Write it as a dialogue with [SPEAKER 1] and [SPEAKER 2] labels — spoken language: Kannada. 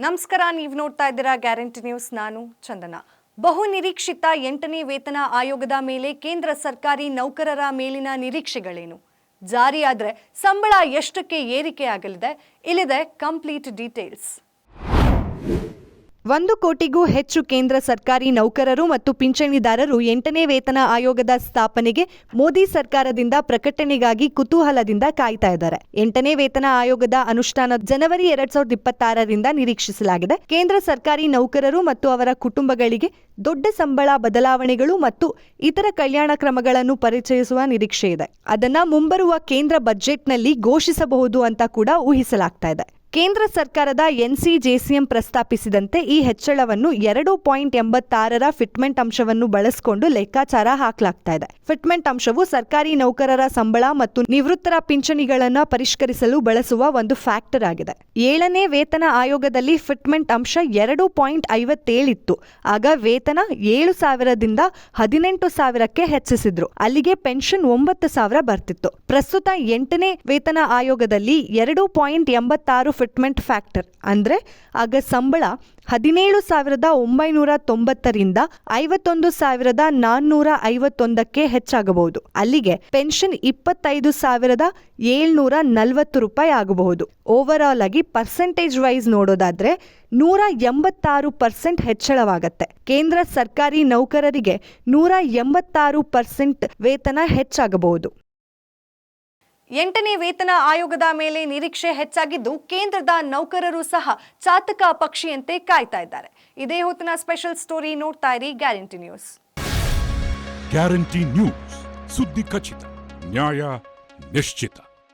[SPEAKER 1] ನಮಸ್ಕಾರ, ನೀವು ನೋಡ್ತಾ ಇದ್ದೀರಾ ಗ್ಯಾರಂಟಿ ನ್ಯೂಸ್. ನಾನು ಚಂದನ. ಬಹು ನಿರೀಕ್ಷಿತ 8ನೇ ವೇತನ ಆಯೋಗದ ಮೇಲೆ ಕೇಂದ್ರ ಸರ್ಕಾರಿ ನೌಕರರ ಮೇಲಿನ ನಿರೀಕ್ಷೆಗಳೇನು? ಜಾರಿಯಾದರೆ ಸಂಬಳ ಎಷ್ಟಕ್ಕೆ ಏರಿಕೆ ಆಗಲಿದೆ? ಇಲ್ಲಿದೆ ಕಂಪ್ಲೀಟ್ ಡೀಟೇಲ್ಸ್. 1 ಕೋಟಿಗೂ ಹೆಚ್ಚು ಕೇಂದ್ರ ಸರ್ಕಾರಿ ನೌಕರರು ಮತ್ತು ಪಿಂಚಣಿದಾರರು 8ನೇ ವೇತನ ಆಯೋಗದ ಸ್ಥಾಪನೆಗೆ ಮೋದಿ ಸರ್ಕಾರದಿಂದ ಪ್ರಕಟಣೆಗಾಗಿ ಕುತೂಹಲದಿಂದ ಕಾಯ್ತಾ ಇದ್ದಾರೆ. 8ನೇ ವೇತನ ಆಯೋಗದ ಅನುಷ್ಠಾನ ಜನವರಿ 2026ರಿಂದ ನಿರೀಕ್ಷಿಸಲಾಗಿದೆ. ಕೇಂದ್ರ ಸರ್ಕಾರಿ ನೌಕರರು ಮತ್ತು ಅವರ ಕುಟುಂಬಗಳಿಗೆ ದೊಡ್ಡ ಸಂಬಳ ಬದಲಾವಣೆಗಳು ಮತ್ತು ಇತರ ಕಲ್ಯಾಣ ಕ್ರಮಗಳನ್ನು ಪರಿಚಯಿಸುವ ನಿರೀಕ್ಷೆ ಇದೆ. ಅದನ್ನ ಮುಂಬರುವ ಕೇಂದ್ರ ಬಜೆಟ್ನಲ್ಲಿ ಘೋಷಿಸಬಹುದು ಅಂತ ಕೂಡ ಊಹಿಸಲಾಗ್ತಾ ಇದೆ. ಕೇಂದ್ರ ಸರ್ಕಾರದ NCJCM ಪ್ರಸ್ತಾಪಿಸಿದಂತೆ ಈ ಹೆಚ್ಚಳವನ್ನು 2.86ರ ಫಿಟ್ಮೆಂಟ್ ಅಂಶವನ್ನು ಬಳಸಿಕೊಂಡು ಲೆಕ್ಕಾಚಾರ ಹಾಕಲಾಗ್ತಾ ಇದೆ. ಫಿಟ್ಮೆಂಟ್ ಅಂಶವು ಸರ್ಕಾರಿ ನೌಕರರ ಸಂಬಳ ಮತ್ತು ನಿವೃತ್ತರ ಪಿಂಚಣಿಗಳನ್ನು ಪರಿಷ್ಕರಿಸಲು ಬಳಸುವ ಒಂದು ಫ್ಯಾಕ್ಟರ್ ಆಗಿದೆ. 7ನೇ ವೇತನ ಆಯೋಗದಲ್ಲಿ ಫಿಟ್ಮೆಂಟ್ ಅಂಶ 2.57 ಇತ್ತು. ಆಗ ವೇತನ 7,000ದಿಂದ 18,000ಕ್ಕೆ ಹೆಚ್ಚಿಸಿದ್ರು. ಅಲ್ಲಿಗೆ ಪೆನ್ಷನ್ 9,000 ಬರ್ತಿತ್ತು. ಪ್ರಸ್ತುತ 8ನೇ ವೇತನ ಆಯೋಗದಲ್ಲಿ 2.86 ಫಿಟ್ಮೆಂಟ್ ಫ್ಯಾಕ್ಟರ್ ಅಂದ್ರೆ ಆಗ ಸಂಬಳ 17,990ರಿಂದ 51,451ಕ್ಕೆ ಹೆಚ್ಚಾಗಬಹುದು. ಅಲ್ಲಿಗೆ ಪೆನ್ಷನ್ 25,740 ರೂಪಾಯಿ ಆಗಬಹುದು. ಓವರ್ ಆಲ್ ಆಗಿ ಪರ್ಸೆಂಟೇಜ್ ವೈಸ್ ನೋಡೋದಾದ್ರೆ 186% ಹೆಚ್ಚಳವಾಗತ್ತೆ. ಕೇಂದ್ರ ಸರ್ಕಾರಿ ನೌಕರರಿಗೆ 186% ವೇತನ ಹೆಚ್ಚಾಗಬಹುದು. 8ನೇ ವೇತನ ಆಯೋಗದ ಮೇಲೆ ನಿರೀಕ್ಷೆ ಹೆಚ್ಚಾಗಿದ್ದು ಕೇಂದ್ರದ ನೌಕರರು ಸಹ ಚಾತಕ ಪಕ್ಷಿಯಂತೆ ಕಾಯ್ತಾ ಇದ್ದಾರೆ. ಇದೇ ಹೊತ್ತಿನ ಸ್ಪೆಷಲ್ ಸ್ಟೋರಿ. ನೋಡ್ತಾ ಇರಿ ಗ್ಯಾರಂಟಿ ನ್ಯೂಸ್.
[SPEAKER 2] ಗ್ಯಾರಂಟಿ ನ್ಯೂಸ್, ಸುದ್ದಿ ಖಚಿತ, ನ್ಯಾಯ ನಿಶ್ಚಿತ.